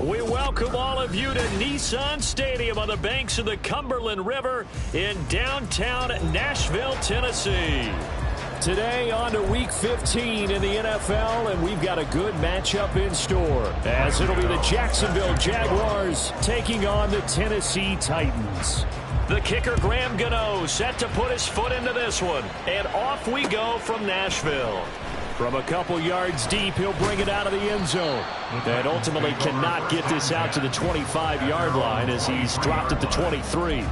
We welcome all of you to Nissan Stadium on the banks of the Cumberland River in downtown Nashville, Tennessee. Today on to Week 15 in the NFL, and we've got a good matchup in store, as it'll be the Jacksonville Jaguars taking on the Tennessee Titans. The kicker, Graham Gano, set to put his foot into this one, and off we go from Nashville. From a couple yards deep, he'll bring it out of the end zone, and ultimately cannot get this out to the 25-yard line as he's dropped at the 23.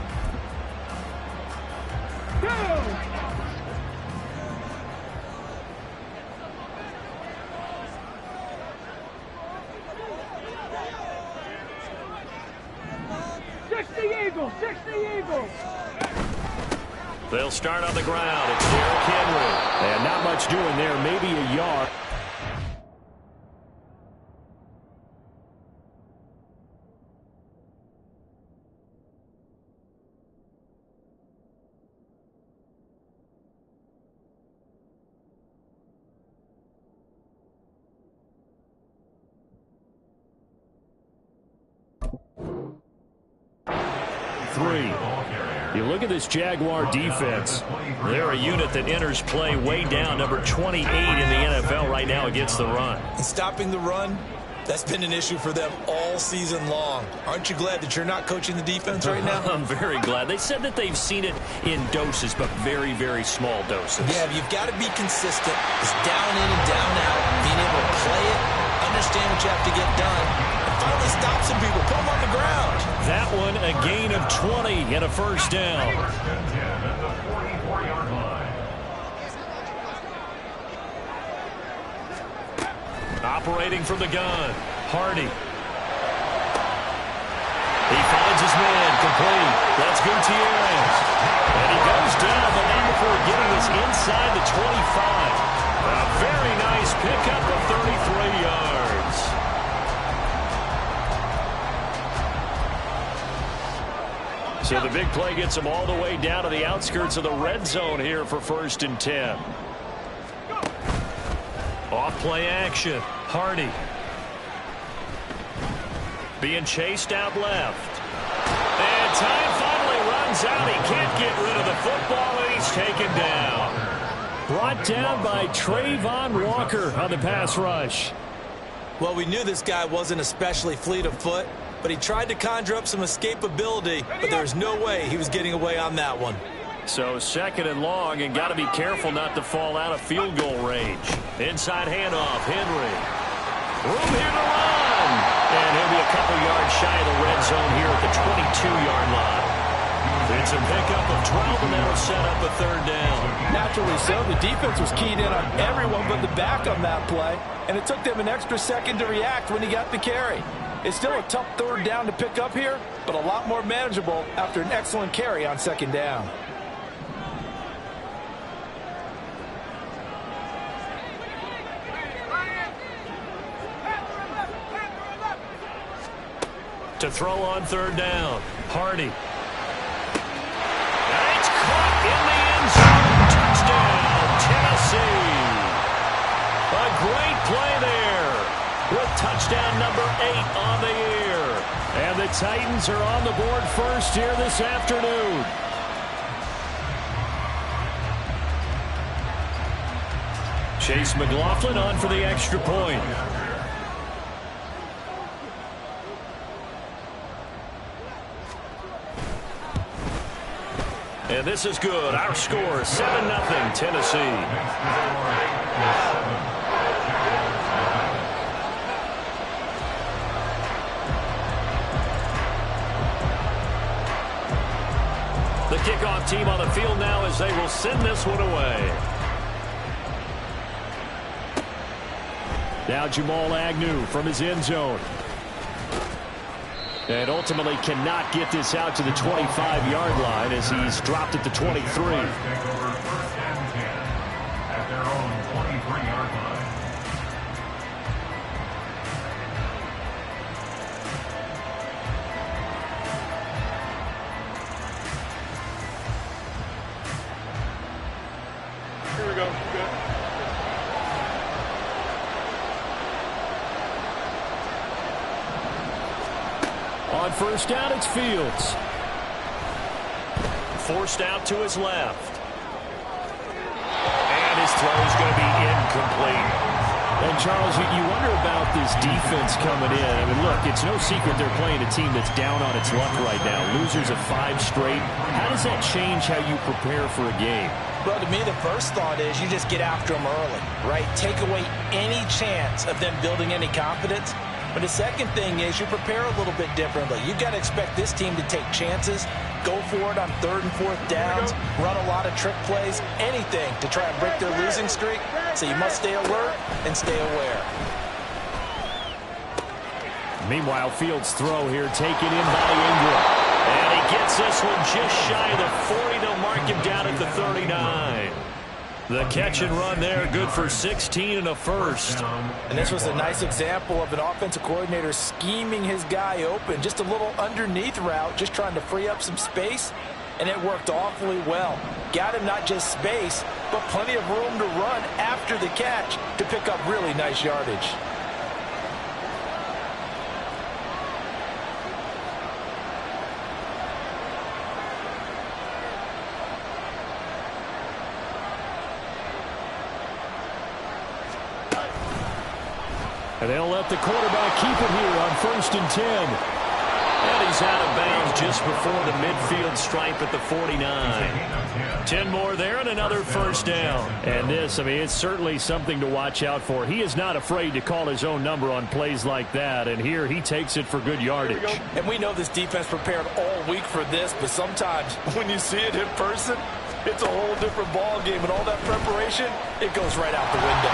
They'll start on the ground. It's Derrick Henry. And not much doing there, maybe a yard. You look at this Jaguar defense. They're a unit that enters play way down, number 28 in the NFL right now against the run. And stopping the run, that's been an issue for them all season long. Aren't you glad that you're not coaching the defense right now? I'm very glad. They said that they've seen it in doses, but very, very small doses. Yeah, you've got to be consistent. It's down in and down out, being able to play it, understand what you have to get done, and finally stop some people, put them on the ground. That one, a gain of 20 and a first down. Operating from the gun, Hardy. He finds his man, complete. That's Gutierrez. And he goes down, but not before getting this inside the 25. A very nice pickup of 33 yards. So the big play gets him all the way down to the outskirts of the red zone here for 1st and 10. Off play action. Hardy. Being chased out left. And time finally runs out. He can't get rid of the football, and he's taken down. Brought down by Trayvon Walker on the pass rush. Well, we knew this guy wasn't especially fleet of foot, but he tried to conjure up some escapability, but there's no way he was getting away on that one. So 2nd and long, and got to be careful not to fall out of field goal range. Inside handoff, Henry. Room here to run. And he'll be a couple yards shy of the red zone here at the 22-yard line. It's a pickup of 12, and that'll set up a 3rd down. Naturally so. The defense was keyed in on everyone but the back on that play, and it took them an extra second to react when he got the carry. It's still a tough 3rd down to pick up here, but a lot more manageable after an excellent carry on 2nd down. To throw on 3rd down, Hardy. And it's caught in the end zone. Touchdown, Tennessee. A great play there with touchdown number 8 on the year. And the Titans are on the board first here this afternoon. Chase McLaughlin on for the extra point. And this is good. Our score, 7-0, Tennessee. The kickoff team on the field now as they will send this one away. Now Jamal Agnew from his end zone. And ultimately cannot get this out to the 25-yard line as he's dropped at the 23. At their own 23-yard line. Here we go. Good. first down, it's Fields. Forced out to his left. And his throw is going to be incomplete. And, Charles, you wonder about this defense coming in. I mean, look, it's no secret they're playing a team that's down on its luck right now. Losers of 5 straight. How does that change how you prepare for a game? Well, to me, the first thought is you just get after them early, right? Take away any chance of them building any confidence. But the second thing is you prepare a little bit differently. You've got to expect this team to take chances, go for it on 3rd and 4th downs, run a lot of trick plays, anything to try and break their losing streak. So you must stay alert and stay aware. Meanwhile, Fields' throw here taken in by Ingram. And he gets this one just shy of the 40. They'll mark him down at the 39. The catch and run there, good for 16 and a first. And this was a nice example of an offensive coordinator scheming his guy open. Just a little underneath route, just trying to free up some space, and it worked awfully well. Got him not just space, but plenty of room to run after the catch to pick up really nice yardage. And they'll let the quarterback keep it here on 1st and 10. And he's out of bounds just before the midfield stripe at the 49. 10 more there and another first down. And this, I mean, it's certainly something to watch out for. He is not afraid to call his own number on plays like that. And here he takes it for good yardage. And we know this defense prepared all week for this, but sometimes when you see it in person, it's a whole different ball game. And all that preparation, it goes right out the window.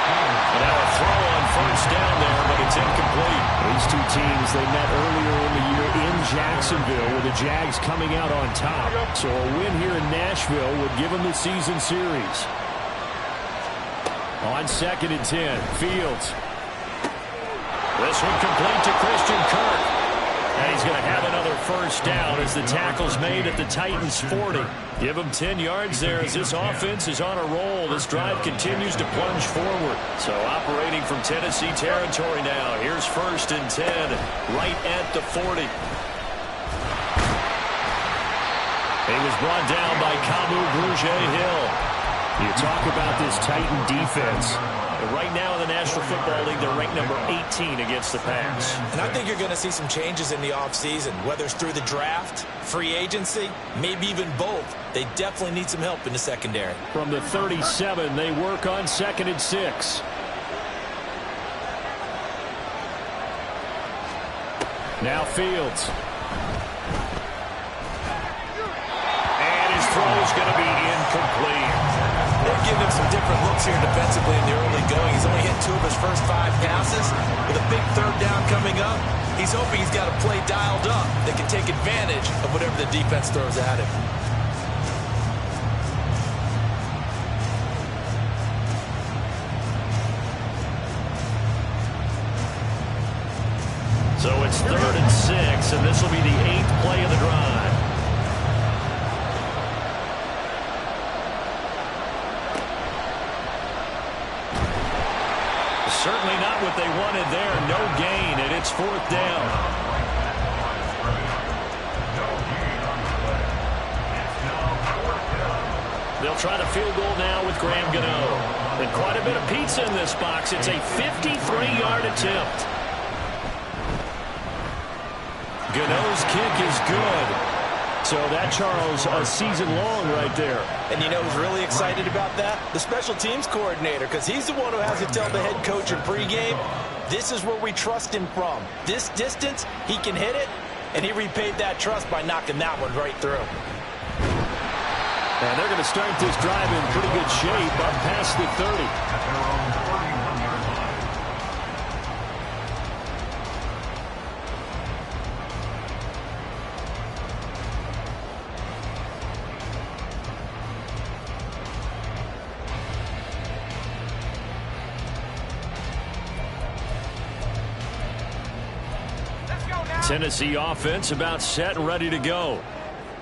Now a throw on first down there, but it's incomplete. These two teams, they met earlier in the year in Jacksonville with the Jags coming out on top. So a win here in Nashville would give them the season series. On 2nd and 10, Fields. This one complete to Christian Kirk. And he's going to have another first down as the tackle's made at the Titans' 40. Give him 10 yards there as this offense is on a roll. This drive continues to plunge forward. So operating from Tennessee territory now. Here's 1st and 10 right at the 40. He was brought down by Kamu Grugier-Hill. You talk about this Titan defense. Right now in the National Football League, they're ranked number 18 against the pass. And I think you're going to see some changes in the offseason, whether it's through the draft, free agency, maybe even both. They definitely need some help in the secondary. From the 37, they work on 2nd and 6. Now Fields. And his throw is going to be incomplete. They're giving him some different looks here defensively in the early going. He's only hit 2 of his first 5 passes. With a big 3rd down coming up, he's hoping he's got a play dialed up that can take advantage of whatever the defense throws at him. So it's 3rd and 6, and this will be the 8th play of the drive. Certainly not what they wanted there. No gain, and it's 4th down. They'll try the field goal now with Graham Gano. And quite a bit of pizza in this box. It's a 53-yard attempt. Gano's kick is good. So that, Charles, a season long right there. And you know who's really excited about that? The special teams coordinator, because he's the one who has to tell the head coach in pregame, this is where we trust him from. This distance, he can hit it, and he repaid that trust by knocking that one right through. And they're going to start this drive in pretty good shape up past the 30. Tennessee offense about set and ready to go.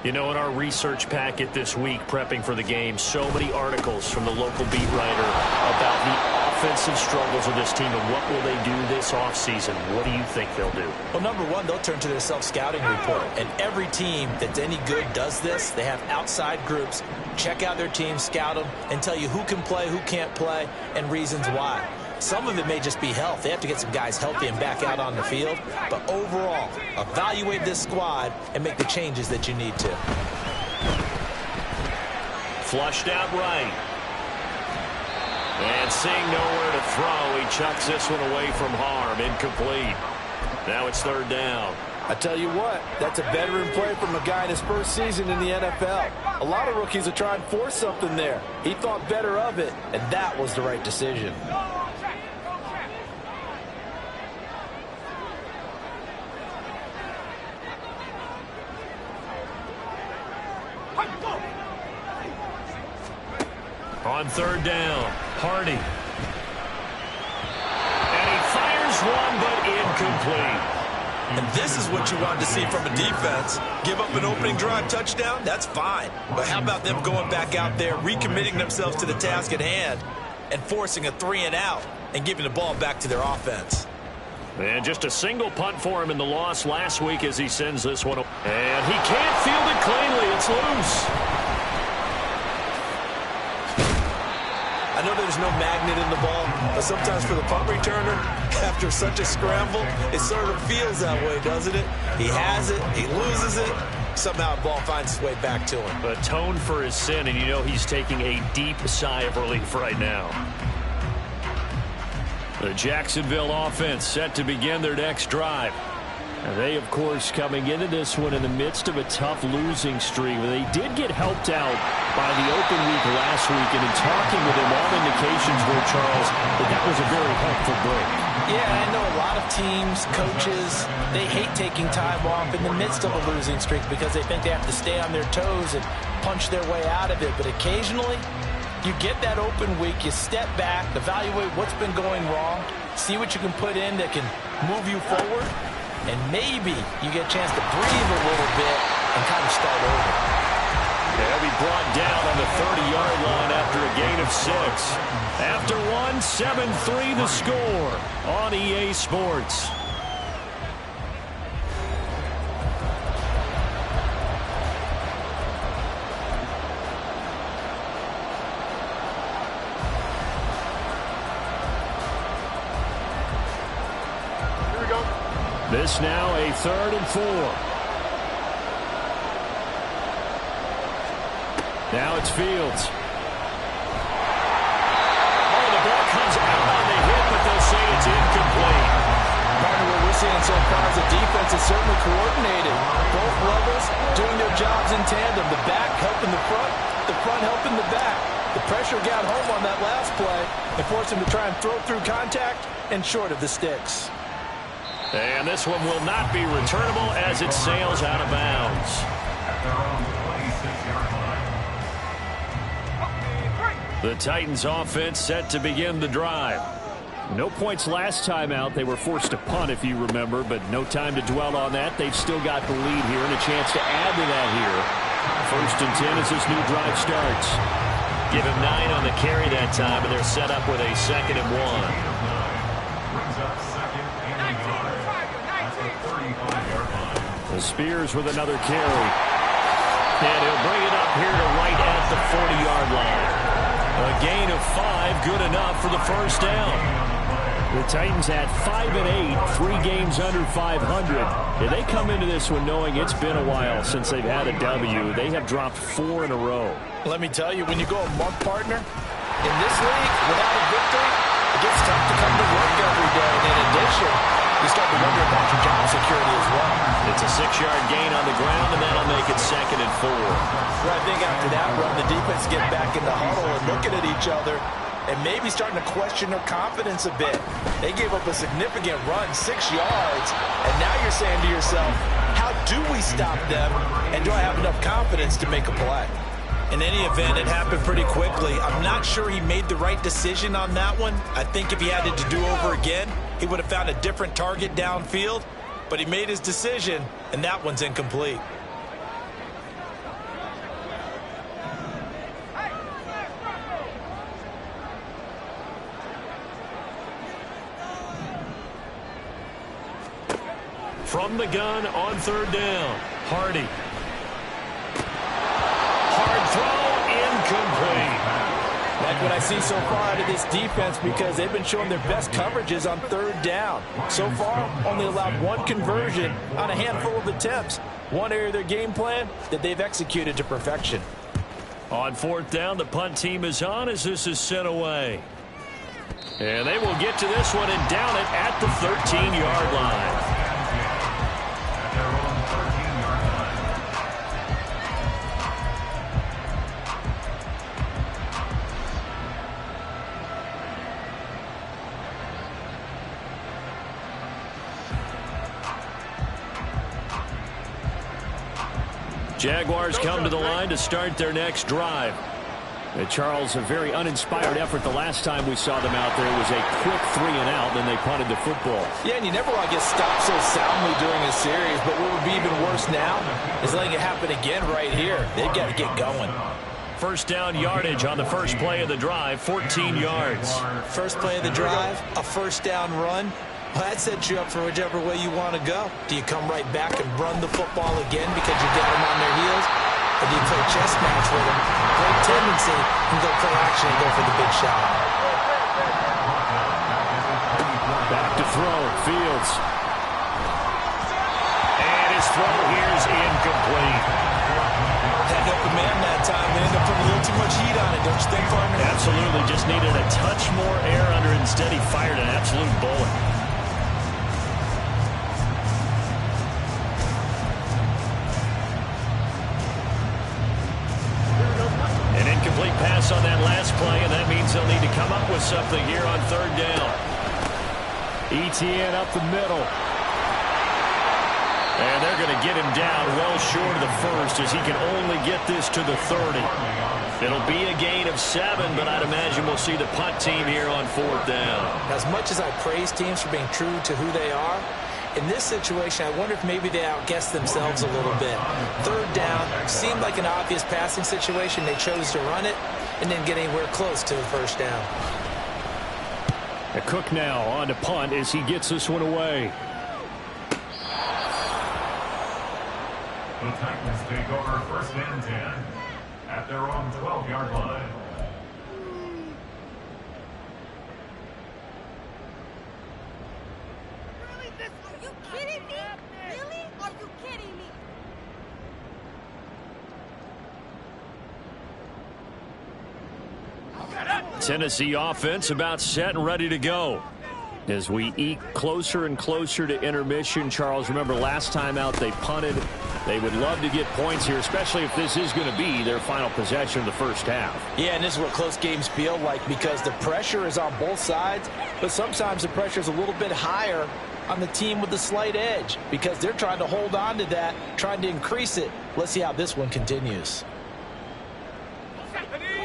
You know, in our research packet this week, prepping for the game, so many articles from the local beat writer about the offensive struggles of this team, and what will they do this offseason? What do you think they'll do? Well, number one, they'll turn to their self-scouting report. And every team that's any good does this. They have outside groups. Check out their team, scout them, and tell you who can play, who can't play, and reasons why. Some of it may just be health. They have to get some guys healthy and back out on the field. But overall, evaluate this squad and make the changes that you need to. Flushed out right. And seeing nowhere to throw, he chucks this one away from harm. Incomplete. Now it's third down. I tell you what, that's a veteran play from a guy in his first season in the NFL. A lot of rookies are trying to force something there. He thought better of it, and that was the right decision. On third down, Hardy. And he fires one, but incomplete. And this is what you want to see from a defense. Give up an opening drive touchdown, that's fine. But how about them going back out there, recommitting themselves to the task at hand, and forcing a 3-and-out and giving the ball back to their offense. And just a single punt for him in the loss last week as he sends this one. And he can't field it cleanly. It's loose. I know there's no magnet in the ball, but sometimes for the punt returner, after such a scramble, it sort of feels that way, doesn't it? He has it, he loses it, somehow the ball finds its way back to him. Atoned for his sin, and you know he's taking a deep sigh of relief right now. The Jacksonville offense set to begin their next drive. And they, of course, coming into this one in the midst of a tough losing streak. They did get helped out by the open week last week, and in talking with him, all indications were, Charles, that was a very helpful break. Yeah, I know a lot of teams, coaches, they hate taking time off in the midst of a losing streak because they think they have to stay on their toes and punch their way out of it. But occasionally, you get that open week, you step back, evaluate what's been going wrong, see what you can put in that can move you forward, and maybe you get a chance to breathe a little bit and kind of start over. They'll be brought down on the 30-yard line after a gain of 6. After one, 7-3 the score on EA Sports. This now a 3rd and 4. Now it's Fields. Oh, the ball comes out on the hit, but they'll say it's incomplete. Partner, what we're seeing so far is the defense is certainly coordinated. Both levels doing their jobs in tandem. The back helping the front helping the back. The pressure got home on that last play and forced him to try and throw through contact and short of the sticks. And this one will not be returnable as it sails out of bounds. The Titans offense set to begin the drive. No points last time out. They were forced to punt, if you remember, but no time to dwell on that. They've still got the lead here and a chance to add to that here. 1st and 10 as this new drive starts. Give him 9 on the carry that time, and they're set up with a 2nd and 1. Spears with another carry. And he'll bring it up here to right at the 40-yard line. A gain of 5, good enough for the first down. The Titans at 5-8, 3 games under 500. And they come into this one knowing it's been a while since they've had a W. They have dropped 4 in a row. Let me tell you, when you go a month, partner, in this league, without a victory, it gets tough to come to work every day. And in addition, you start to wonder about your job security as well. It's a 6-yard gain on the ground, and that'll make it 2nd and 4. Well, I think after that run, the defense get back in the huddle and looking at each other and maybe starting to question their confidence a bit. They gave up a significant run, 6 yards, and now you're saying to yourself, how do we stop them, and do I have enough confidence to make a play? In any event, it happened pretty quickly. I'm not sure he made the right decision on that one. I think if he had it to do over again, he would have found a different target downfield, but he made his decision, and that one's incomplete. from the gun on third down. Hardy. Hard throw, incomplete. Like what I see so far out of this defense, because they've been showing their best coverages on third down. So far, only allowed one conversion on a handful of attempts. One area of their game plan that they've executed to perfection. On fourth down, the punt team is on as this is sent away. And they will get to this one and down it at the 13-yard line. At their own 13-yard line. Jaguars come to the line to start their next drive. Charles, a very uninspired effort the last time we saw them out there. It was a quick 3 and out, then they punted the football. Yeah, and you never want to get stopped so soundly during a series, but what would be even worse now is letting it happen again right here. They've got to get going. First down yardage on the first play of the drive, 14 yards. First play of the drive, a first down run. Well, that sets you up for whichever way you want to go. Do you come right back and run the football again because you got them on their heels? Or do you play chess match with them? Great tendency and go play action and go for the big shot. Back to throw, Fields. And his throw here is incomplete. Had open man that time. They ended up putting a little too much heat on it, don't you think, partner? Absolutely, just needed a touch more air under it. Instead, he fired an absolute bullet. An incomplete pass on that last play, and that means they'll need to come up with something here on third down. ETN up the middle. And they're going to get him down well short of the first as he can only get this to the 30. It'll be a gain of 7, but I'd imagine we'll see the punt team here on fourth down. As much as I praise teams for being true to who they are, in this situation, I wonder if maybe they outguessed themselves a little bit. Third down seemed like an obvious passing situation. They chose to run it and didn't get anywhere close to the first down. A Cook now on to punt as he gets this one away. The Titans take over first and 10 at their own 12-yard line. Are you kidding me? Really? Are you kidding me? Tennessee offense about set and ready to go. As we eke closer and closer to intermission, Charles, remember last time out they punted. They would love to get points here, especially if this is going to be their final possession of the first half. Yeah, and this is what close games feel like because the pressure is on both sides, but sometimes the pressure is a little bit higher on the team with the slight edge because they're trying to hold on to that, trying to increase it. Let's see how this one continues.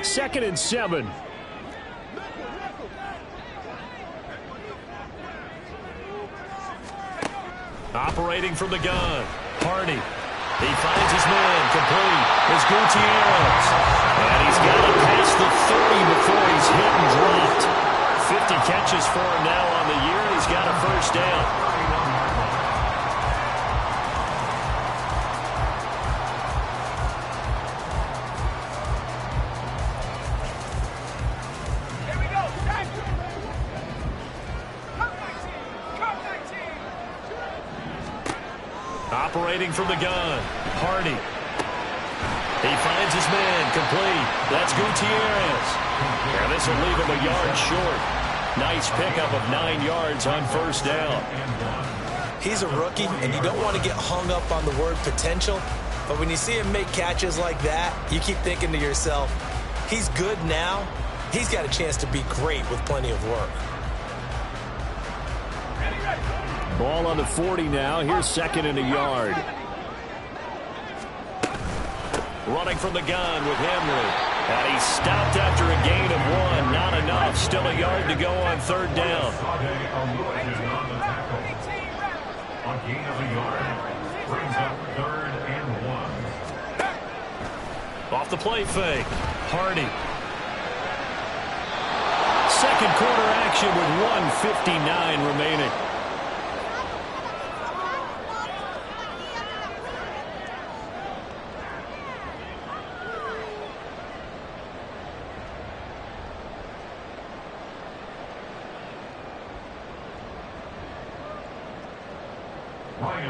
2nd and 7. Operating from the gun, Hardy. He finds his man, complete. It's Gutierrez. And he's got to pass the 30 before he's hit and dropped. 50 catches for him now on the year. He's got a first down. Operating from the gun, Hardy. He finds his man, complete. That's Gutierrez. And this will leave him a yard short. Nice pickup of 9 yards on first down. He's a rookie, and you don't want to get hung up on the word potential, but when you see him make catches like that, you keep thinking to yourself, he's good now. He's got a chance to be great with plenty of work. Ball on the 40 now. Here's 2nd and a yard. Running from the gun with Henry. And he's stopped after a gain of 1. Not enough. Still a yard to go on third down. A gain of a yard brings up 3rd and 1. Off the play fake. Hardy. Second quarter action with 1:59 remaining.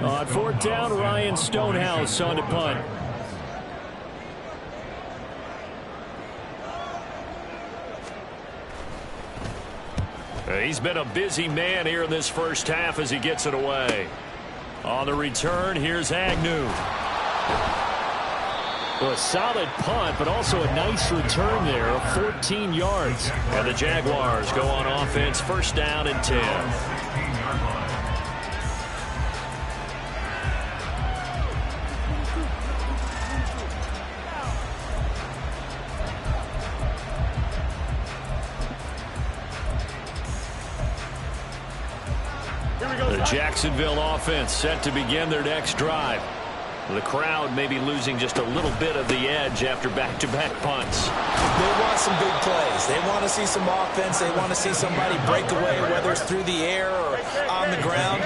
On fourth down, Ryan Stonehouse on to punt. He's been a busy man here in this first half as he gets it away. On the return, here's Agnew. Well, a solid punt, but also a nice return there of 14 yards. And the Jaguars go on offense, first down and 10. The Jacksonville offense set to begin their next drive. The crowd may be losing just a little bit of the edge after back-to-back punts. They want some big plays. They want to see some offense. They want to see somebody break away, whether it's through the air or on the ground.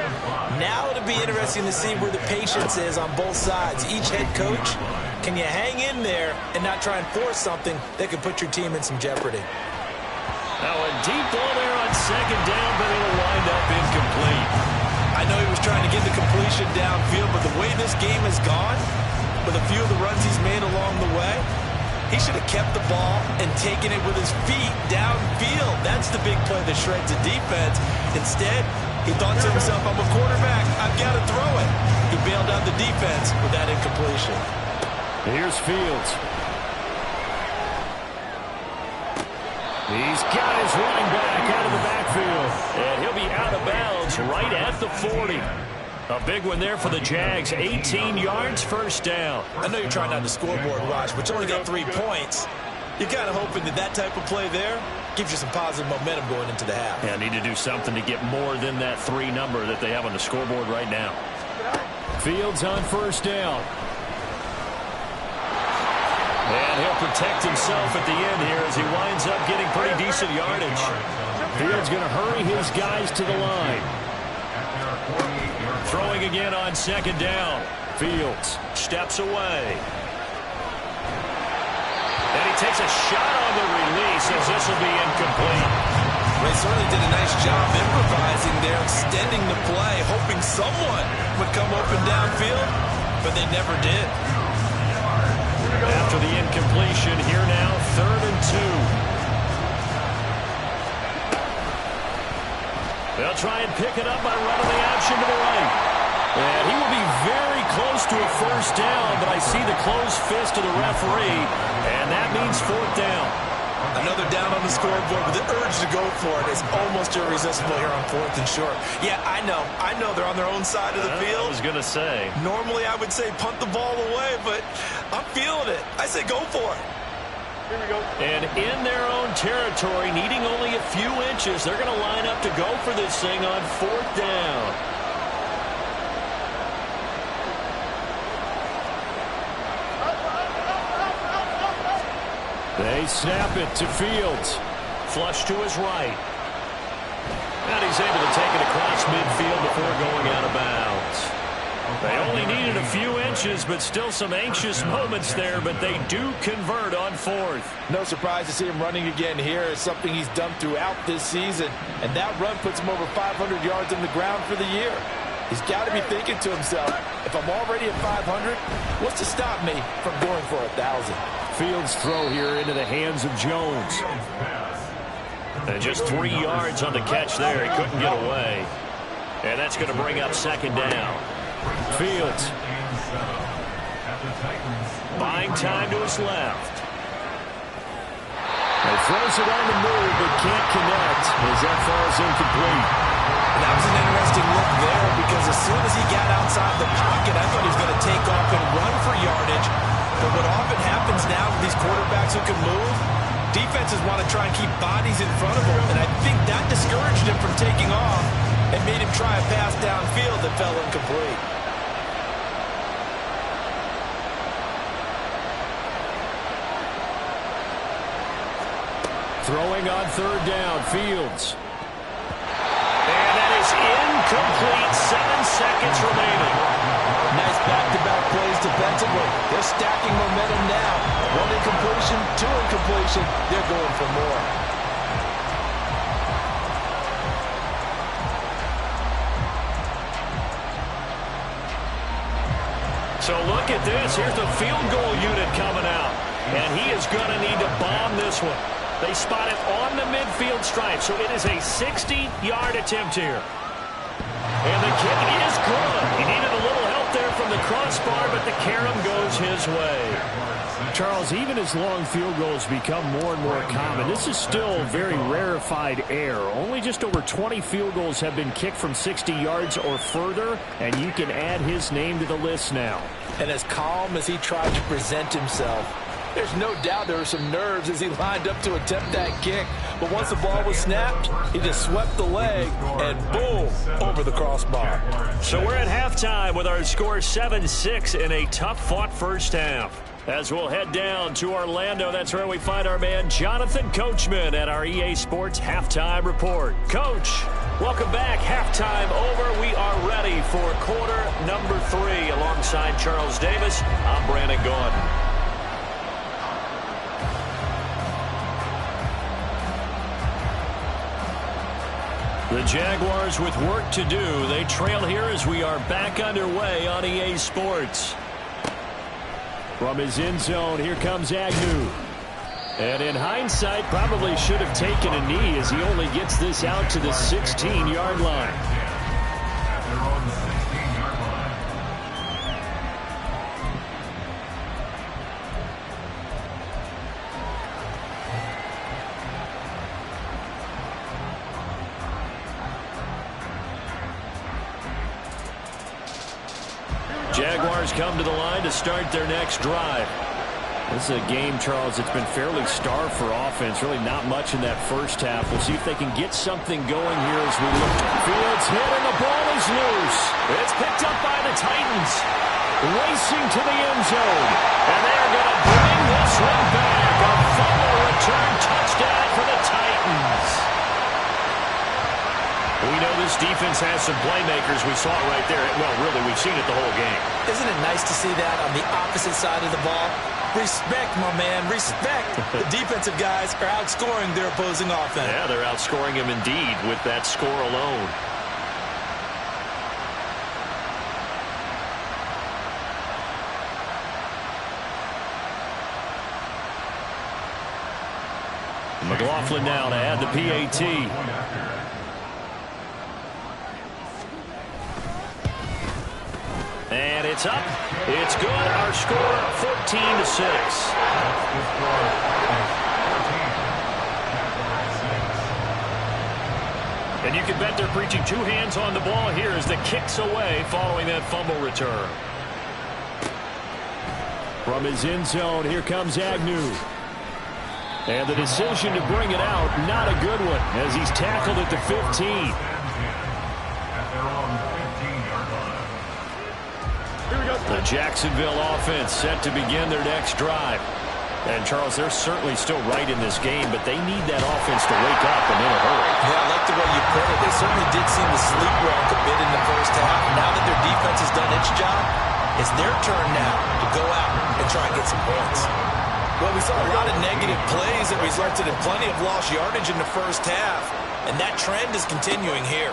Now it'll be interesting to see where the patience is on both sides. Each head coach, can you hang in there and not try and force something that could put your team in some jeopardy? Now a deep ball there on second down, but it'll wind up incomplete. I know he was trying to get the completion downfield, but the way this game has gone, with a few of the runs he's made along the way, he should have kept the ball and taken it with his feet downfield. That's the big play that shreds the defense. Instead, he thought to himself, I'm a quarterback, I've got to throw it. He bailed out the defense with that incompletion. Here's Fields. He's got his running back out of the backfield. And he'll be out of bounds right at the 40. A big one there for the Jags. 18 yards, first down. I know you're trying not to scoreboard watch, but you only got 3 points. You're kind of hoping that that type of play there gives you some positive momentum going into the half. Yeah, need to do something to get more than that 3 number that they have on the scoreboard right now. Fields on first down. And he'll protect himself at the end here as he winds up getting pretty decent yardage. Fields going to hurry his guys to the line. Throwing again on second down. Fields steps away. And he takes a shot on the release as this will be incomplete. They certainly did a nice job improvising there, extending the play, hoping someone would come open downfield, but they never did. After the incompletion, here now, 3rd and 2. They'll try and pick it up by running the option to the right. And he will be very close to a first down, but I see the closed fist of the referee, and that means 4th down. Another down on the scoreboard, but the urge to go for it is almost irresistible here on 4th and short. Yeah, I know they're on their own side of the field. I was going to say. Normally I would say punt the ball away, but I'm feeling it. I say go for it. Here we go. And in their own territory, needing only a few inches, they're going to line up to go for this thing on 4th down. They snap it to Fields. Flush to his right. And he's able to take it across midfield before going out of bounds. They only needed a few inches, but still some anxious moments there, but they do convert on 4th. No surprise to see him running again here. It's something he's done throughout this season, and that run puts him over 500 yards on the ground for the year. He's got to be thinking to himself, if I'm already at 500, what's to stop me from going for 1,000? Fields throw here into the hands of Jones. And just 3 yards on the catch there. He couldn't get away. And that's going to bring up second down. Fields buying time to his left. He throws it on the move, but can't connect as that falls incomplete. And that was an interesting look there because as soon as he got outside the pocket, I thought he was going to take off and run for yardage. But what often happens now with these quarterbacks who can move, defenses want to try and keep bodies in front of them. And I think that discouraged him from taking off and made him try a pass downfield that fell incomplete. Throwing on third down, Fields. And that is incomplete. 7 seconds remaining. Nice back-to-back plays defensively. They're stacking momentum now. 1 incompletion, 2 incompletion. They're going for more. look at this. Here's the field goal unit coming out. And he is going to need to bomb this one. They spot it on the midfield stripe, so it is a 60-yard attempt here. And the kick is good. He needed a little help there from the crossbar, but the carom goes his way. Charles, even as long field goals become more and more common, this is still very rarefied air. Only just over 20 field goals have been kicked from 60 yards or further, and you can add his name to the list now. And as calm as he tried to present himself, there's no doubt there were some nerves as he lined up to attempt that kick. But once the ball was snapped, he just swept the leg and boom, over the crossbar. So we're at halftime with our score 7-6 in a tough-fought first half. As we'll head down to Orlando, that's where we find our man Jonathan Coachman at our EA Sports Halftime Report. Coach, welcome back. Halftime over. We are ready for quarter number 3. Alongside Charles Davis, I'm Brandon Gordon. The Jaguars with work to do. They trail here as we are back underway on EA Sports. From his end zone, here comes Agnew. And in hindsight, probably should have taken a knee as he only gets this out to the 16-yard line. Jaguars come to the line to start their next drive. This is a game, Charles, it's been fairly starved for offense. Really not much in that first half. We'll see if they can get something going here as we look. Fields hit and the ball is loose. It's picked up by the Titans. Racing to the end zone. And they're going to bring this one back. A fumble return touchdown for the Titans. We know this defense has some playmakers. We saw it right there. Well, really, we've seen it the whole game. Isn't it nice to see that on the opposite side of the ball? Respect, my man, respect. The defensive guys are outscoring their opposing offense. Yeah, they're outscoring him indeed with that score alone. McLaughlin now to add the PAT. And it's up. It's good. Our score 14-6. And you can bet they're preaching two hands on the ball here as the kick's away following that fumble return. From his end zone, here comes Agnew. And the decision to bring it out, not a good one, as he's tackled at the 15. The Jacksonville offense set to begin their next drive. And, Charles, they're certainly still right in this game, but they need that offense to wake up and in a hurry. Yeah, I like the way you put it. They certainly did seem to sleepwalk a bit in the first half. Now that their defense has done its job, it's their turn now to go out and try and get some points. Well, we saw a lot of negative plays that resulted in plenty of lost yardage in the first half. And that trend is continuing here.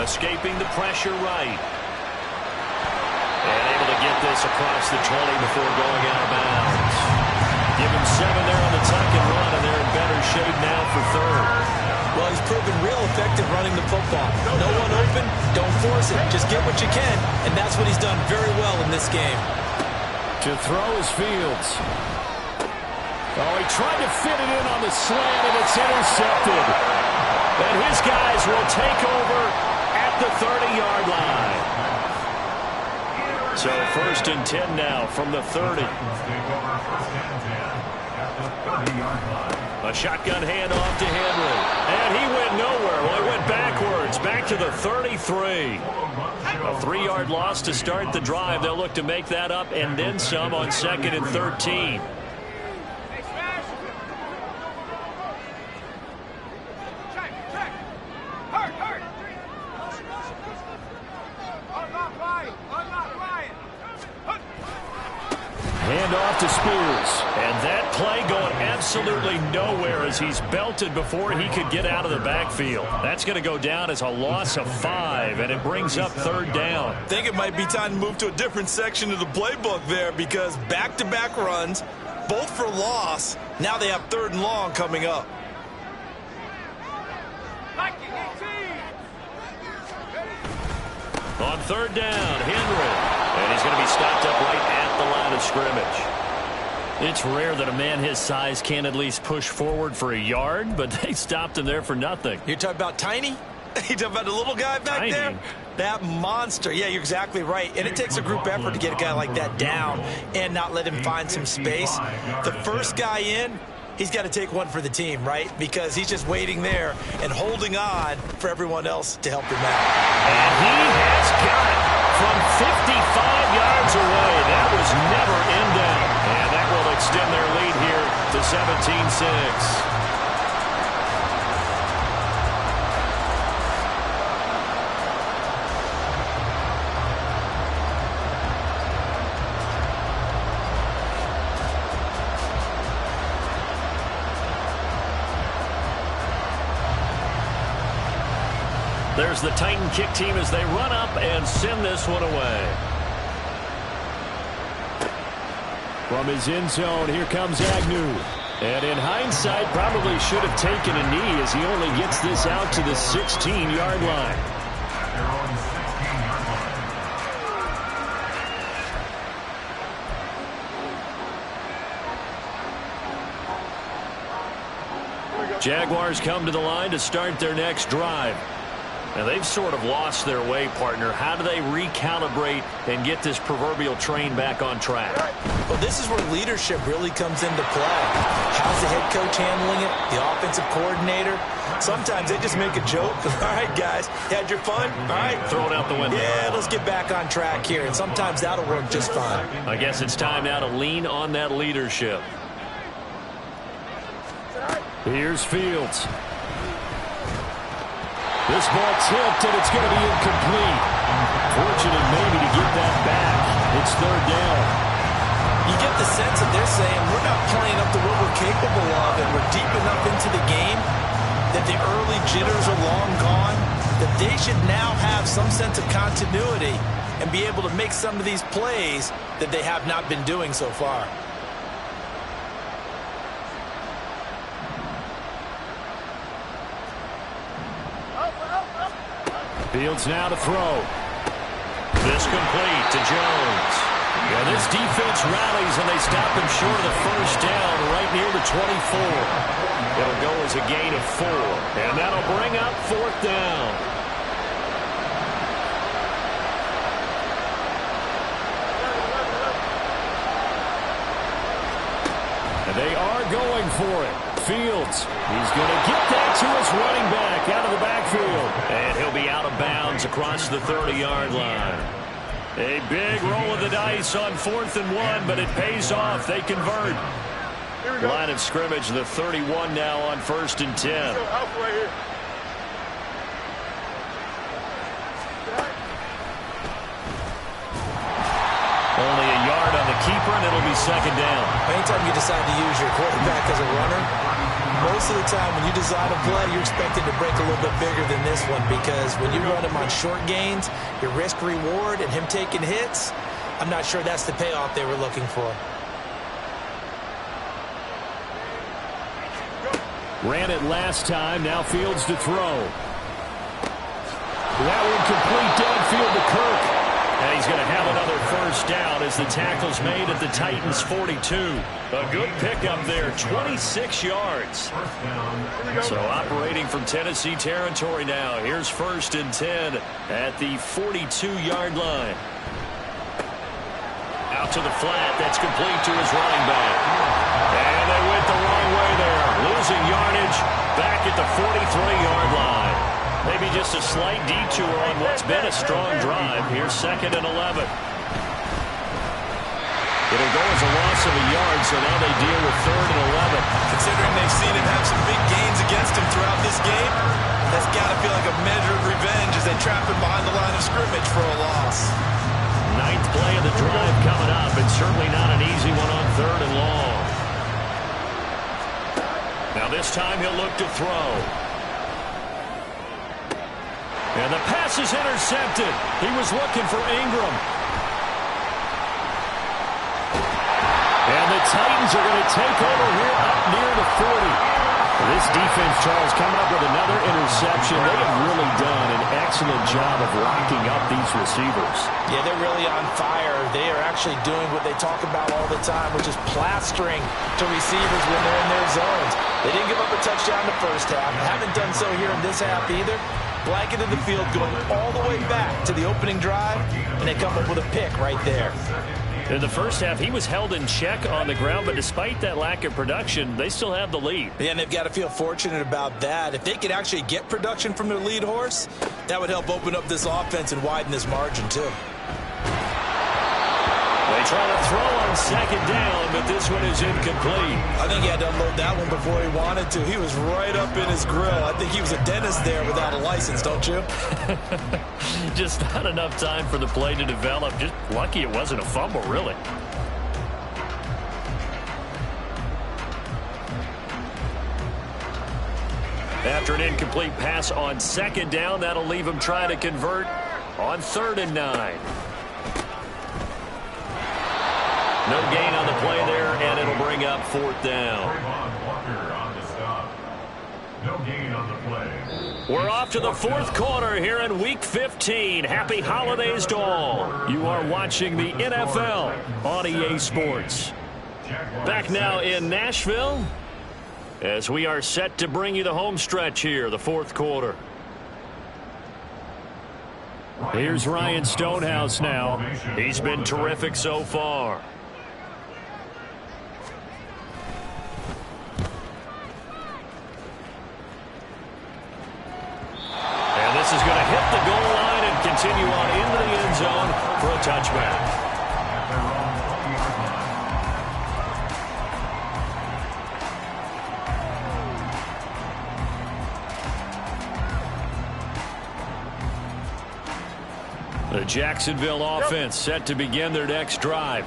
Escaping the pressure right. And able to get this across the 20 before going out of bounds. Give him 7 there on the tuck and run, and they're in better shape now for third. Well, he's proven real effective running the football. No one open, don't force it. Just get what you can, and that's what he's done very well in this game. To throw is Fields. Oh, he tried to fit it in on the slant, and it's intercepted. And his guys will take over at the 30-yard line. So 1st and 10 now from the 30. A shotgun handoff to Henry. And he went nowhere. Well, he went backwards. Back to the 33. A 3-yard loss to start the drive. They'll look to make that up and then some on 2nd and 13. Hand off to Spears. And that play going absolutely nowhere as he's belted before he could get out of the backfield. That's going to go down as a loss of 5, and it brings up 3rd down. I think it might be time to move to a different section of the playbook there, because back-to-back runs, both for loss. Now they have 3rd and long coming up. On 3rd down, Henry. And he's going to be stopped up right at the line of scrimmage. It's rare that a man his size can't at least push forward for a yard, but they stopped him there for nothing. You're talking about Tiny? You talking about the little guy back there? That monster. Yeah, you're exactly right. And it takes a group effort to get a guy like that down and not let him find some space. The first guy in, he's got to take one for the team, right? Because he's just waiting there and holding on for everyone else to help him out. And he has got it from 55 yards away. That was never in doubt. And that will extend their lead here to 17-6. There's the Titan kick team as they run up and send this one away. From his end zone, here comes Agnew. And in hindsight, probably should have taken a knee as he only gets this out to the 16-yard line. Jaguars come to the line to start their next drive. And they've sort of lost their way, partner. How do they recalibrate and get this proverbial train back on track? Well, this is where leadership really comes into play. How's the head coach handling it? The offensive coordinator? Sometimes they just make a joke. All right, guys, had your fun? All right. Throw it out the window. Yeah, let's get back on track here. And sometimes that'll work just fine. I guess it's time now to lean on that leadership. Here's Fields. This ball tipped, and it's going to be incomplete. Fortunate maybe to get that back. It's 3rd down. You get the sense that they're saying we're not playing up to what we're capable of, and we're deep enough into the game that the early jitters are long gone, that they should now have some sense of continuity and be able to make some of these plays that they have not been doing so far. Fields now to throw. This complete to Jones. Yeah, this defense rallies, and they stop him short of the 1st down right near the 24. It'll go as a gain of 4. And that'll bring up 4th down. And they are going for it. Fields, he's going to get that to his running back out of the backfield. And he'll be out of bounds across the 30-yard line. A big roll of the dice on 4th and 1, but it pays off. They convert. Line of scrimmage, the 31 now on 1st and 10. Only a yard on the keeper, and it'll be 2nd down. Anytime you decide to use your quarterback as a runner, most of the time when you design a play, you're expected to break a little bit bigger than this one, because when you run him on short gains, your risk-reward and him taking hits, I'm not sure that's the payoff they were looking for. Ran it last time, now Fields to throw. That one complete downfield to Kirk. And he's going to have another 1st down as the tackle's made at the Titans' 42. A good pickup there, 26 yards. So operating from Tennessee territory now. Here's 1st and 10 at the 42-yard line. Out to the flat, that's complete to his running back. And they went the wrong way there. Losing yardage back at the 43-yard line. Maybe just a slight detour on what's been a strong drive. Here's 2nd and 11. It'll go as a loss of a yard, so now they deal with 3rd and 11. Considering they've seen him have some big gains against him throughout this game, that's got to feel like a measure of revenge as they trap him behind the line of scrimmage for a loss. 9th play of the drive coming up. It's certainly not an easy easy one on 3rd and long. Now this time he'll look to throw. And the pass is intercepted. He was looking for Ingram. And the Titans are going to take over here up near the 40. This defense, Charles, coming up with another interception. They have really done an excellent job of locking up these receivers. Yeah, they're really on fire. They are actually doing what they talk about all the time, which is plastering to receivers when they're in their zones. They didn't give up a touchdown in the first half. Haven't done so here in this half either. Blanketed the field going all the way back to the opening drive, and they come up with a pick right there. In the first half, he was held in check on the ground, but despite that lack of production, they still have the lead. Yeah, and they've got to feel fortunate about that. If they could actually get production from their lead horse, that would help open up this offense and widen this margin, too. They try to throw on 2nd down, but this one is incomplete. I think he had to unload that one before he wanted to. He was right up in his grill. I think he was a dentist there without a license, don't you? Just not enough time for the play to develop. Just lucky it wasn't a fumble, really. After an incomplete pass on 2nd down, that'll leave him trying to convert on 3rd and 9. No gain on the play there, and it'll bring up 4th down. No gain on the play. We're off to the 4th quarter here in Week 15. Happy holidays to all. You are watching the NFL on EA Sports. Back now in Nashville as we are set to bring you the home stretch here, the 4th quarter. Here's Ryan Stonehouse now. He's been terrific so far. This is going to hit the goal line and continue on into the end zone for a touchback. The Jacksonville offense set to begin their next drive.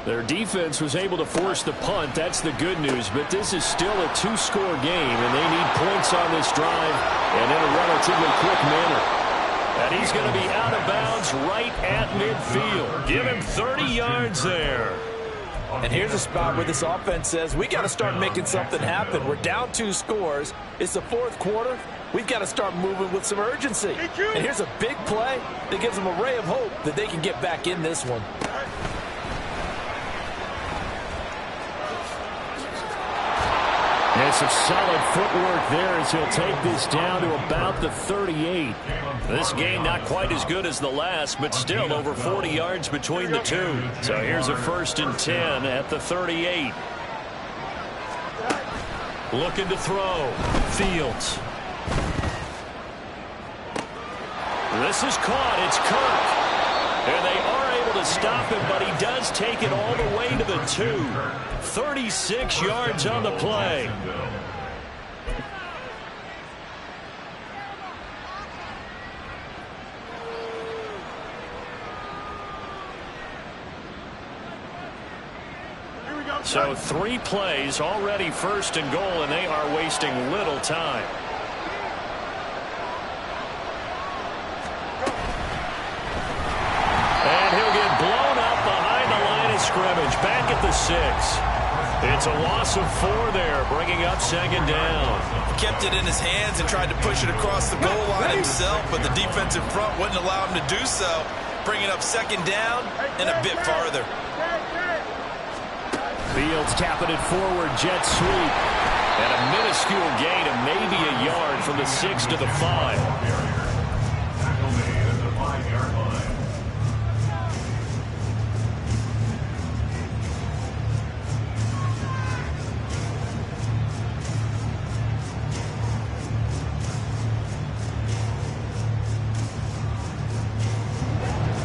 Their defense was able to force the punt. That's the good news. But this is still a 2-score game, and they need points on this drive and in a relatively quick manner. And he's going to be out of bounds right at midfield. Give him 30 yards there. And here's a spot where this offense says, we got to start making something happen. We're down 2 scores. It's the 4th quarter. We've got to start moving with some urgency. And here's a big play that gives them a ray of hope that they can get back in this one. And some solid footwork there as he'll take this down to about the 38. This game not quite as good as the last, but still over 40 yards between the two. So here's a 1st and 10 at the 38. Looking to throw. Fields. This is caught. It's Kirk. And they are able to stop him, but he does take it all the way to the 2. 36 yards on the play. So 3 plays, already 1st and goal, and they are wasting little time. And he'll get blown up behind the line of scrimmage, back at the 6. It's a loss of 4 there, bringing up 2nd down. Kept it in his hands and tried to push it across the goal line himself, but the defense in front wouldn't allow him to do so, bringing up 2nd down and a bit farther. Fields tapping it forward, jet sweep. And a minuscule gain of maybe a yard from the 6 to the 5.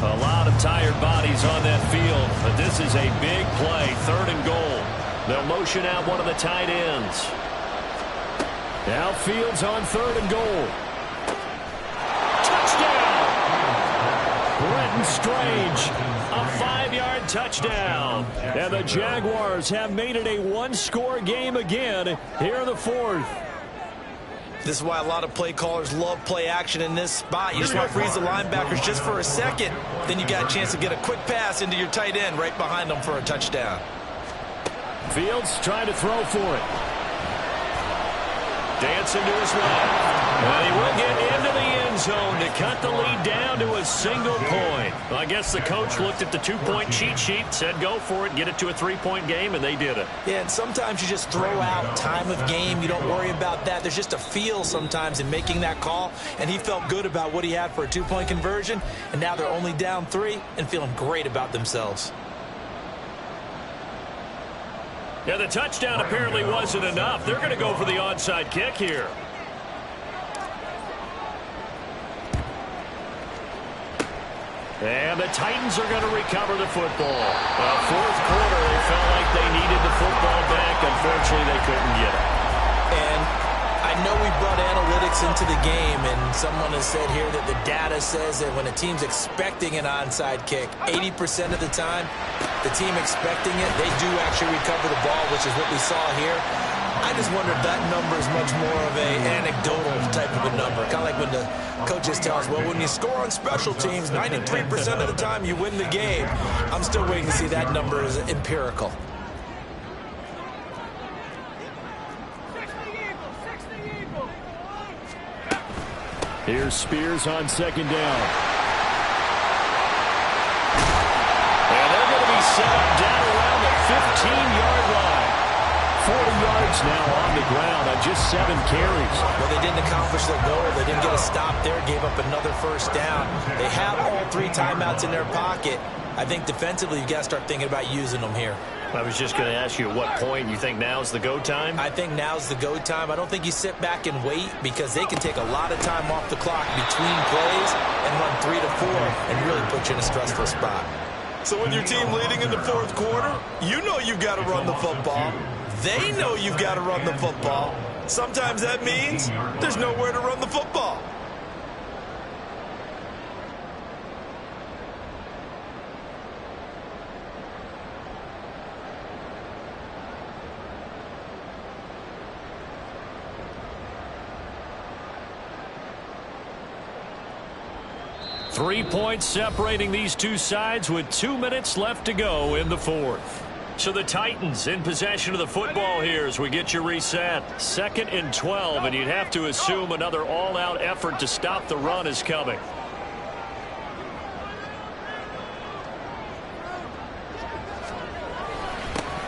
A lot of tired bodies on that field, but this is a big play, 3rd and goal. They'll motion out one of the tight ends. Now Fields on 3rd and goal. Touchdown! Brent Bowden Strange, a 5-yard touchdown. And the Jaguars have made it a one-score game again here in the fourth. This is why a lot of play callers love play action in this spot. You just want to freeze the linebackers just for a second. Then you got a chance to get a quick pass into your tight end right behind them for a touchdown. Fields trying to throw for it. Dancing to his left. And he will get into the end zone to cut the lead down to a single point. Well, I guess the coach looked at the two-point cheat sheet, said go for it, get it to a three-point game, and they did it. Yeah, and sometimes you just throw out time of game. You don't worry about that. There's just a feel sometimes in making that call, and he felt good about what he had for a two-point conversion, and now they're only down 3 and feeling great about themselves. Yeah, the touchdown apparently wasn't enough. They're going to go for the onside kick here. And the Titans are going to recover the football. Fourth quarter, they felt like they needed the football back. Unfortunately, they couldn't get it. And I know we brought analytics into the game, and someone has said here that the data says that when a team's expecting an onside kick, 80% of the time, the team expecting it, they do actually recover the ball, which is what we saw here. I just wonder if that number is much more of an anecdotal type of a number. Kind of like when the coaches tell us, well, when you score on special teams, 93% of the time you win the game. I'm still waiting to see that number is empirical. Here's Spears on second down. And they're going to be set up down around the 15-yard line. 40 yards now on the ground on just 7 carries. Well, they didn't accomplish their goal. They didn't get a stop there, gave up another first down. They have all 3 timeouts in their pocket. I think defensively you've got to start thinking about using them here. I was just going to ask you at what point you think now's the go time? I think now's the go time. I don't think you sit back and wait because they can take a lot of time off the clock between plays and run 3 to 4 and really put you in a stressful spot. So when your team leading in the fourth quarter, you know you've got to run the football. They know you've got to run the football. Sometimes that means there's nowhere to run the football. Three points separating these two sides with 2 minutes left to go in the fourth. So the Titans in possession of the football here as we get you reset. 2nd and 12, and you'd have to assume another all-out effort to stop the run is coming.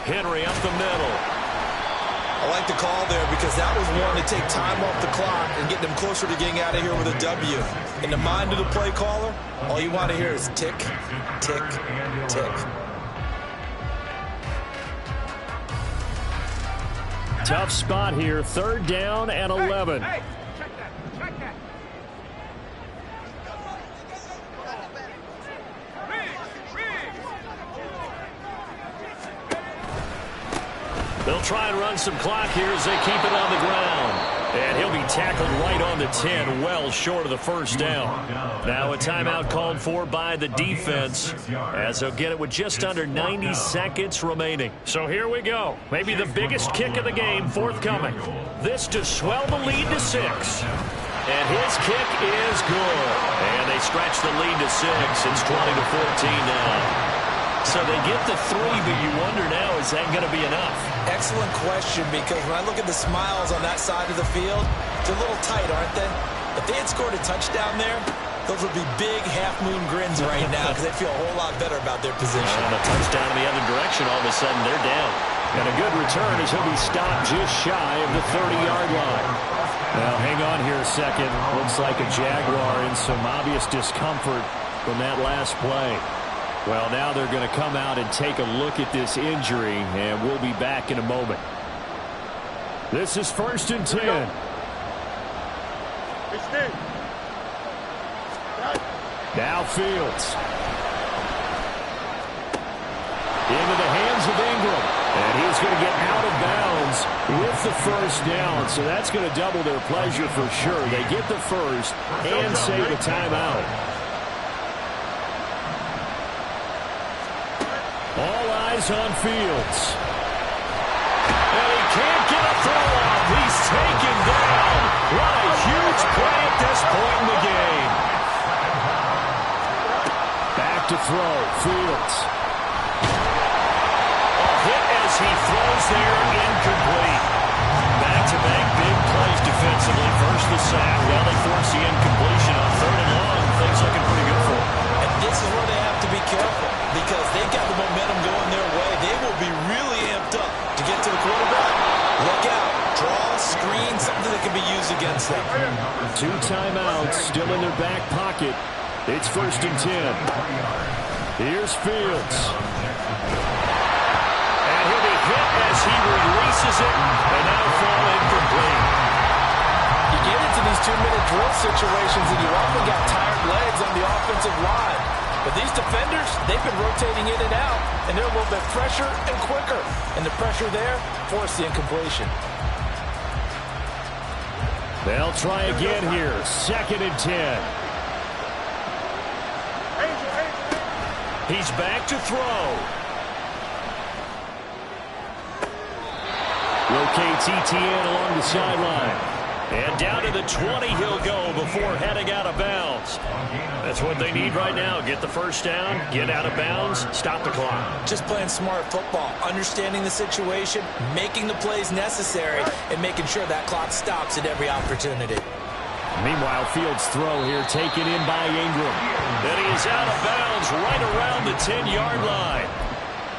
Henry up the middle. I like the call there because that was one to take time off the clock and get them closer to getting out of here with a W. In the mind of the play caller, all you want to hear is tick, tick, tick. Tough spot here. 3rd down and 11. Hey, check that. Check that. They'll try and run some clock here as they keep it on the ground. And he'll be tackled right on the 10, well short of the first down. Now a timeout called for by the defense as they'll get it with just under 90 seconds remaining. So here we go. Maybe the biggest kick of the game forthcoming. This to swell the lead to 6. And his kick is good. And they stretch the lead to 6. It's 20-14 now. So they get the 3, but you wonder now, is that going to be enough? Excellent question, because when I look at the smiles on that side of the field, they're a little tight, aren't they? If they had scored a touchdown there, those would be big half-moon grins right now because they feel a whole lot better about their position. And a touchdown in the other direction, all of a sudden they're down. And a good return as he'll be stopped just shy of the 30-yard line. Now, hang on here a second. Looks like a Jaguar in some obvious discomfort from that last play. Well, now they're going to come out and take a look at this injury, and we'll be back in a moment. This is 1st and 10. Now Fields. Into the hands of Ingram. And he's going to get out of bounds with the first down. So that's going to double their pleasure for sure. They get the first and save a timeout. is on Fields. And he can't get a throw off. He's taken down. What a huge play at this point in the game. Back to throw. Fields. A hit as he throws there, incomplete. Back-to-back big plays defensively. First the sack. Now they force the incompletion on 3rd and long. Things looking pretty good for them. And this is where they have to be careful because they've got the momentum going their way. They will be really amped up to get to the quarterback. Look out. Draw, screen, something that can be used against them. 2 timeouts still in their back pocket. It's 1st and 10. Here's Fields. And he'll be hit as he releases it, and now fall incomplete. You get into these 2-minute drill situations, and you often got tired legs on the offensive line. But these defenders, they've been rotating in and out, and they're a little bit fresher and quicker. And the pressure there forced the incompletion. They'll try again here. 2nd and 10. He's back to throw. Rotates ETN along the sideline. And down to the 20 he'll go before heading out of bounds. That's what they need right now. Get the first down, get out of bounds, stop the clock. Just playing smart football, understanding the situation, making the plays necessary, and making sure that clock stops at every opportunity. Meanwhile, Fields' throw here taken in by Ingram. And he is out of bounds right around the 10-yard line.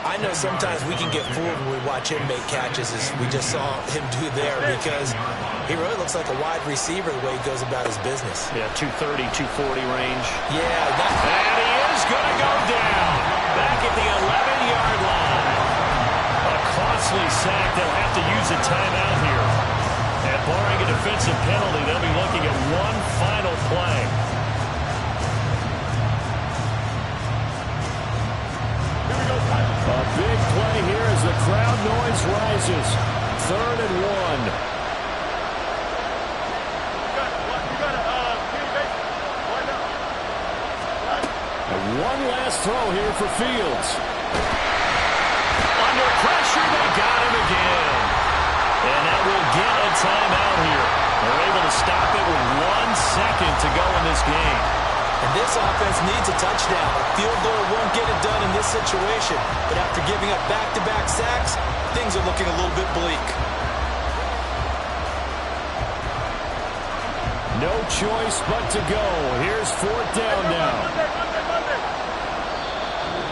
I know sometimes we can get fooled when we watch him make catches, as we just saw him do there, because he really looks like a wide receiver the way he goes about his business. Yeah, 230, 240 range. Yeah. And he is going to go down. Back at the 11-yard line. A costly sack. They'll have to use a timeout here. And barring a defensive penalty, they'll be looking at one final play. A big play here as the crowd noise rises. 3rd and 1. And one last throw here for Fields. Under pressure, they got him again. And that will get a timeout here. They're able to stop it with 1 second to go in this game. And this offense needs a touchdown. A field goal won't get it done in this situation. But after giving up back-to-back sacks, things are looking a little bit bleak. No choice but to go. Here's 4th down now.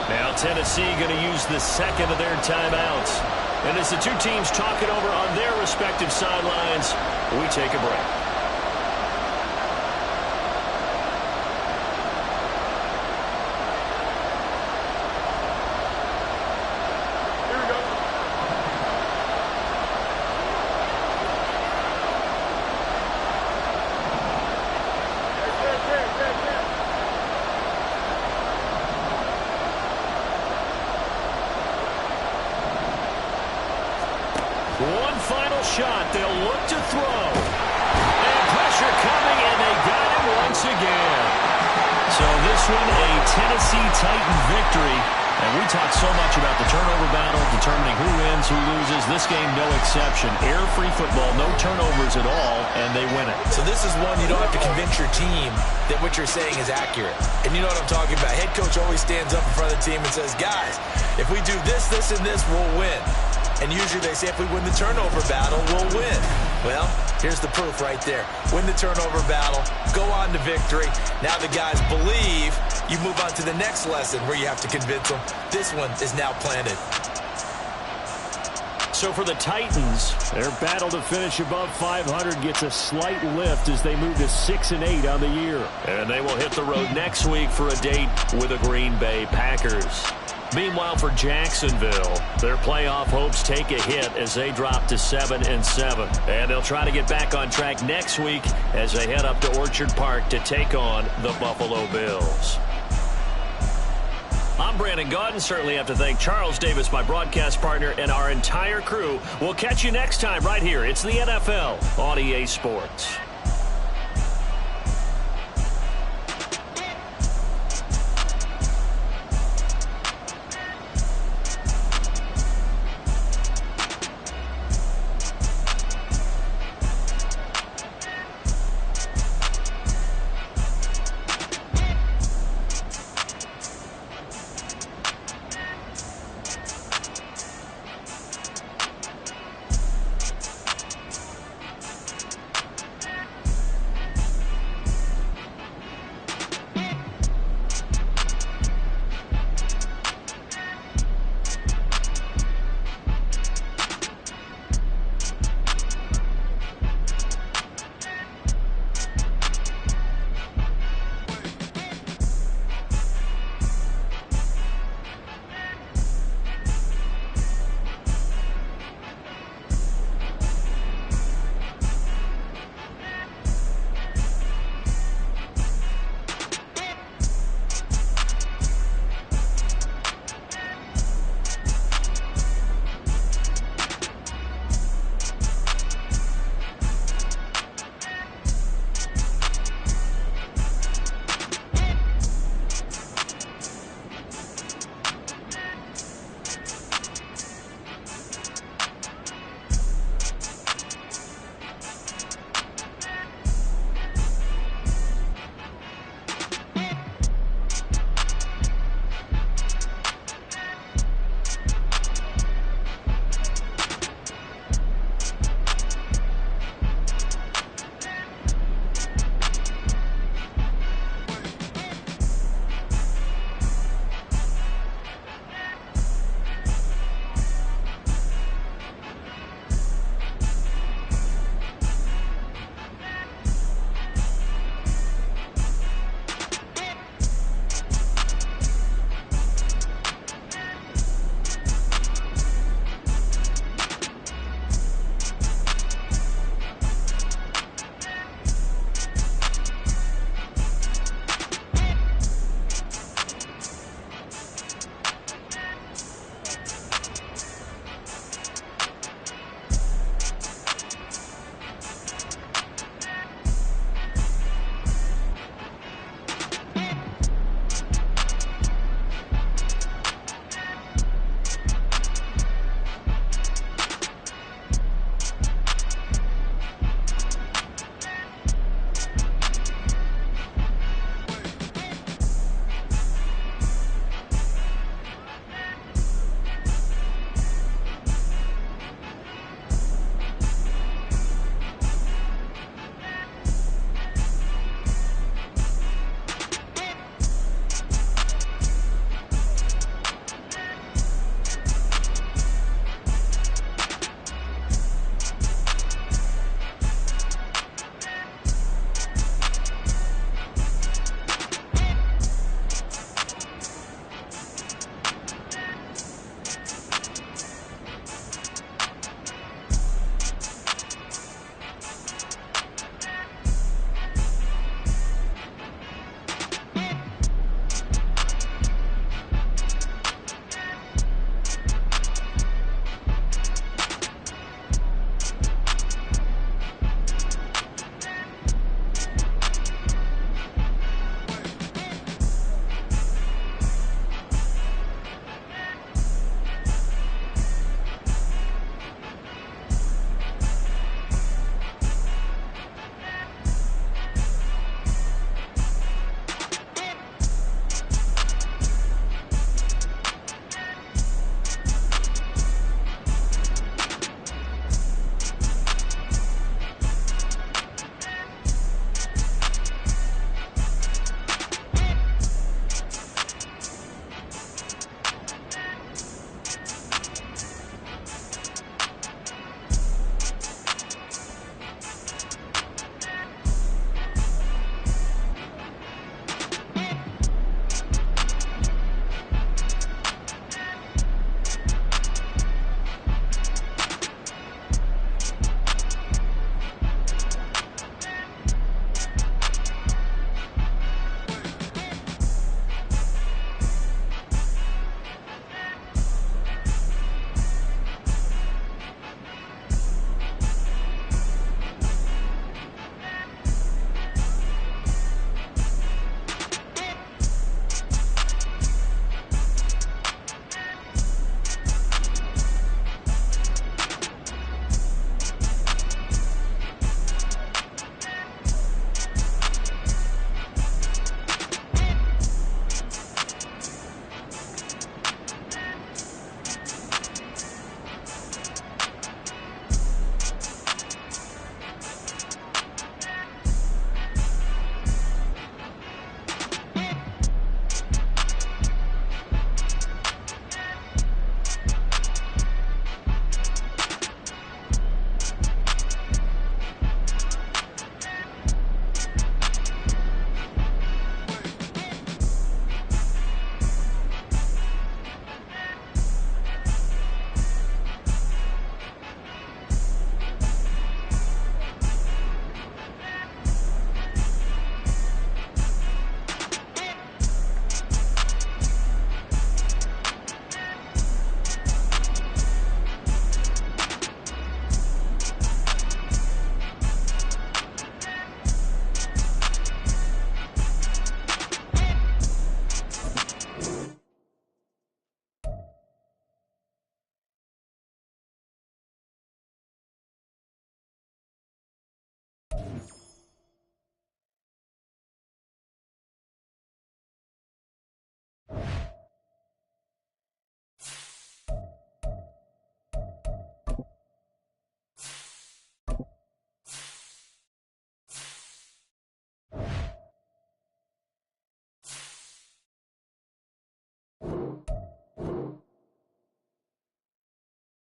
Now Tennessee going to use the second of their timeouts. And as the two teams talk it over on their respective sidelines, we take a break. One final shot. They'll look to throw. And pressure coming, and they got him once again. So this one, a Tennessee Titan victory. And we talk so much about the turnover battle, determining who wins, who loses. This game, no exception. Error-free football, no turnovers at all, and they win it. So this is one you don't have to convince your team that what you're saying is accurate. And you know what I'm talking about. Head coach always stands up in front of the team and says, guys, if we do this, this, and this, we'll win. And usually they say if we win the turnover battle, we'll win. Well, here's the proof right there. Win the turnover battle, go on to victory. Now the guys believe. You move on to the next lesson where you have to convince them. This one is now planted. So for the Titans, their battle to finish above 500 gets a slight lift as they move to 6-8 on the year. And they will hit the road next week for a date with the Green Bay Packers. Meanwhile, for Jacksonville, their playoff hopes take a hit as they drop to 7-7. And they'll try to get back on track next week as they head up to Orchard Park to take on the Buffalo Bills. I'm Brandon Gaudin. Certainly have to thank Charles Davis, my broadcast partner, and our entire crew. We'll catch you next time right here. It's the NFL on EA Sports.